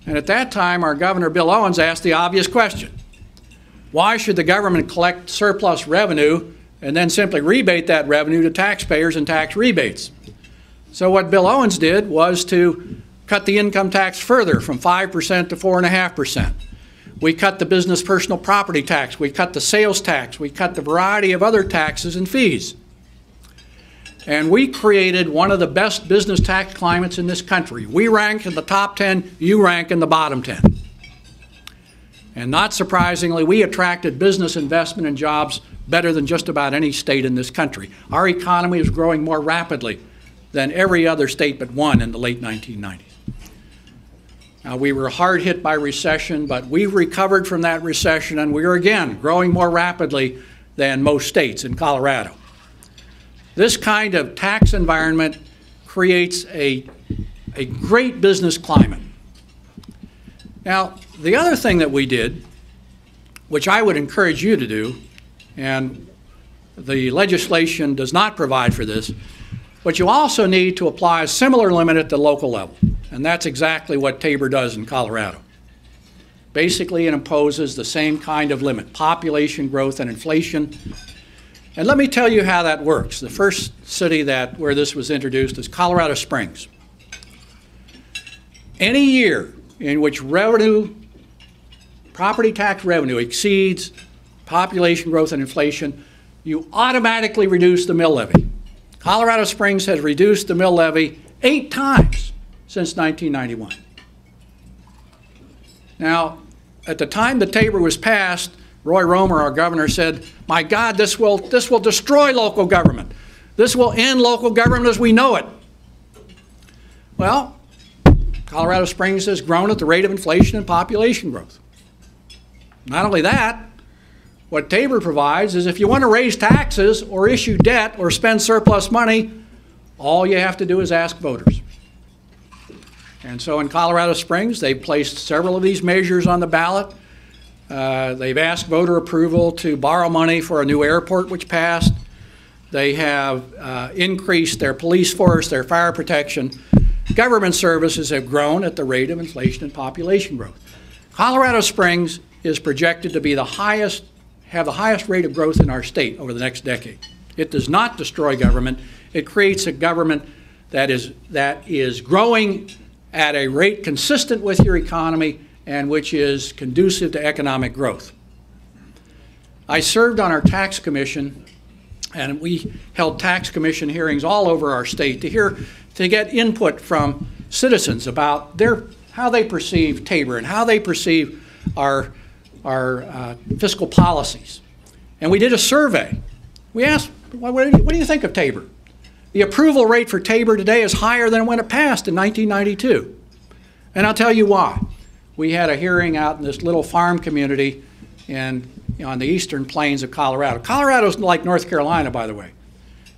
And at that time, our Governor Bill Owens asked the obvious question: why should the government collect surplus revenue and then simply rebate that revenue to taxpayers in tax rebates? So what Bill Owens did was to cut the income tax further from 5% to 4.5%. We cut the business personal property tax. We cut the sales tax. We cut the variety of other taxes and fees. And we created one of the best business tax climates in this country. We rank in the top 10, you rank in the bottom 10. And not surprisingly, we attracted business investment and jobs better than just about any state in this country. Our economy is growing more rapidly than every other state but one in the late 1990s. Now, we were hard hit by recession, but we recovered from that recession, and we are again growing more rapidly than most states in Colorado. This kind of tax environment creates a great business climate. Now, the other thing that we did, which I would encourage you to do, and the legislation does not provide for this, but you also need to apply a similar limit at the local level. And that's exactly what Tabor does in Colorado. Basically, it imposes the same kind of limit: population growth and inflation. And let me tell you how that works. The first city where this was introduced is Colorado Springs. Any year in which property tax revenue exceeds population growth and inflation, you automatically reduce the mill levy. Colorado Springs has reduced the mill levy 8 times since 1991. Now, at the time that Tabor was passed, Roy Romer, our governor, said, "My God, this will destroy local government. This will end local government as we know it." Well, Colorado Springs has grown at the rate of inflation and population growth. Not only that, what Tabor provides is if you want to raise taxes or issue debt or spend surplus money, all you have to do is ask voters. And so in Colorado Springs, they've placed several of these measures on the ballot. They've asked voter approval to borrow money for a new airport, which passed. They have increased their police force, their fire protection. Government services have grown at the rate of inflation and population growth. Colorado Springs is projected to be have the highest rate of growth in our state over the next decade. It does not destroy government. It creates a government that is growing at a rate consistent with your economy and which is conducive to economic growth. I served on our tax commission, and we held tax commission hearings all over our state to get input from citizens about how they perceive Tabor and how they perceive our fiscal policies. And we did a survey. We asked, what do you think of Tabor? The approval rate for Tabor today is higher than when it passed in 1992. And I'll tell you why. We had a hearing out in this little farm community on the eastern plains of Colorado. Colorado's like North Carolina, by the way.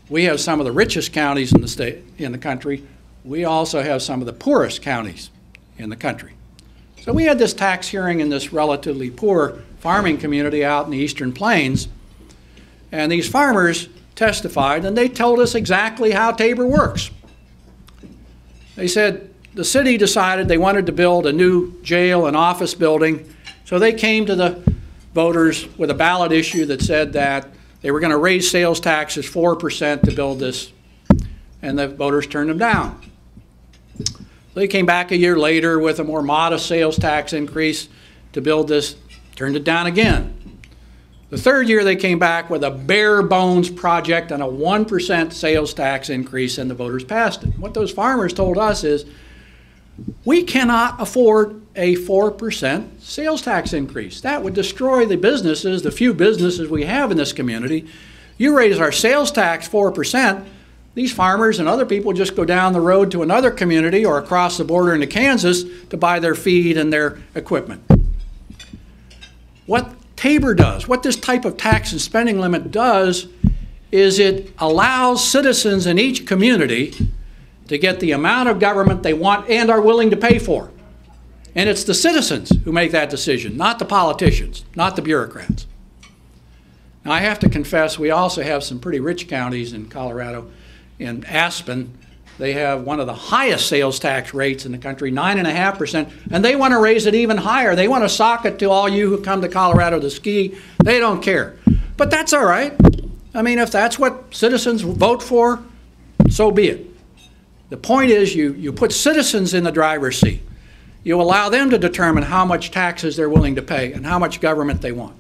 We have some of the richest counties in the country. We also have some of the poorest counties in the country. So we had this tax hearing in this relatively poor farming community out in the eastern plains, and these farmers testified, and they told us exactly how Tabor works. They said the city decided they wanted to build a new jail and office building, so they came to the voters with a ballot issue that said that they were going to raise sales taxes 4% to build this, and the voters turned them down. They came back a year later with a more modest sales tax increase to build this, turned it down again. The third year they came back with a bare bones project and a 1% sales tax increase, and the voters passed it. What those farmers told us is, we cannot afford a 4% sales tax increase. That would destroy the businesses, the few businesses we have in this community. You raise our sales tax 4%, these farmers and other people just go down the road to another community or across the border into Kansas to buy their feed and their equipment. What Tabor does, what this type of tax and spending limit does, is it allows citizens in each community to get the amount of government they want and are willing to pay for. And it's the citizens who make that decision, not the politicians, not the bureaucrats. Now, I have to confess, we also have some pretty rich counties in Colorado. In Aspen, They have one of the highest sales tax rates in the country, 9.5%, and they want to raise it even higher. They want to sock it to all you who come to Colorado to ski. They don't care. But that's all right. I mean, if that's what citizens vote for, so be it. The point is you put citizens in the driver's seat. You allow them to determine how much taxes they're willing to pay and how much government they want.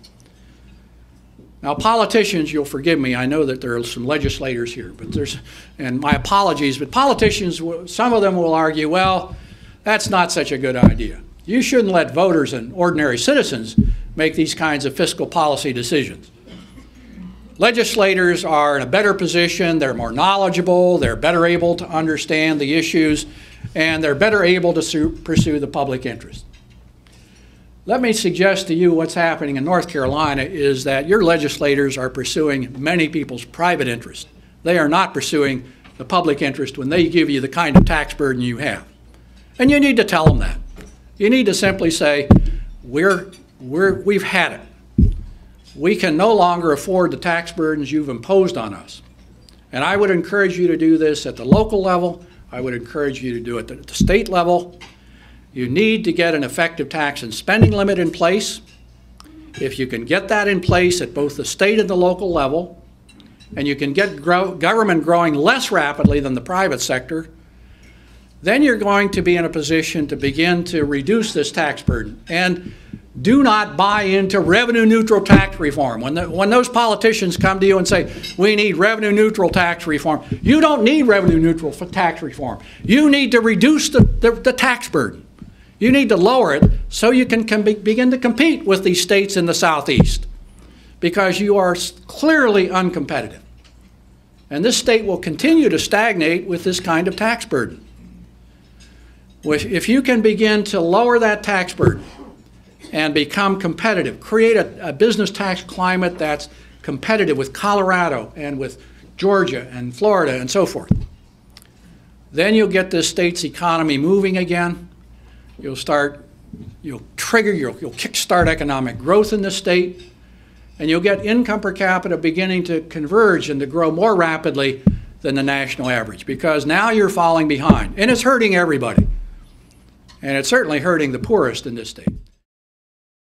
Now, politicians, you'll forgive me, I know that there are some legislators here, but and my apologies, but politicians, some of them will argue, well, that's not such a good idea. You shouldn't let voters and ordinary citizens make these kinds of fiscal policy decisions. Legislators are in a better position, they're more knowledgeable, they're better able to understand the issues, and they're better able to pursue the public interest. Let me suggest to you what's happening in North Carolina is that your legislators are pursuing many people's private interest. They are not pursuing the public interest when they give you the kind of tax burden you have. And you need to tell them that. You need to simply say, we've had it. We can no longer afford the tax burdens you've imposed on us. And I would encourage you to do this at the local level. I would encourage you to do it at the state level. You need to get an effective tax and spending limit in place. If you can get that in place at both the state and the local level, and you can get government growing less rapidly than the private sector, then you're going to be in a position to begin to reduce this tax burden. And do not buy into revenue-neutral tax reform. When those politicians come to you and say, we need revenue-neutral tax reform, you don't need revenue-neutral tax reform. You need to reduce the tax burden. You need to lower it so you can begin to compete with these states in the Southeast, because you are clearly uncompetitive. And this state will continue to stagnate with this kind of tax burden. If you can begin to lower that tax burden and become competitive, create a business tax climate that's competitive with Colorado and with Georgia and Florida and so forth, then you'll get this state's economy moving again. You'll kickstart economic growth in the state, and you'll get income per capita beginning to converge and to grow more rapidly than the national average, because now you're falling behind, and it's hurting everybody. And it's certainly hurting the poorest in this state.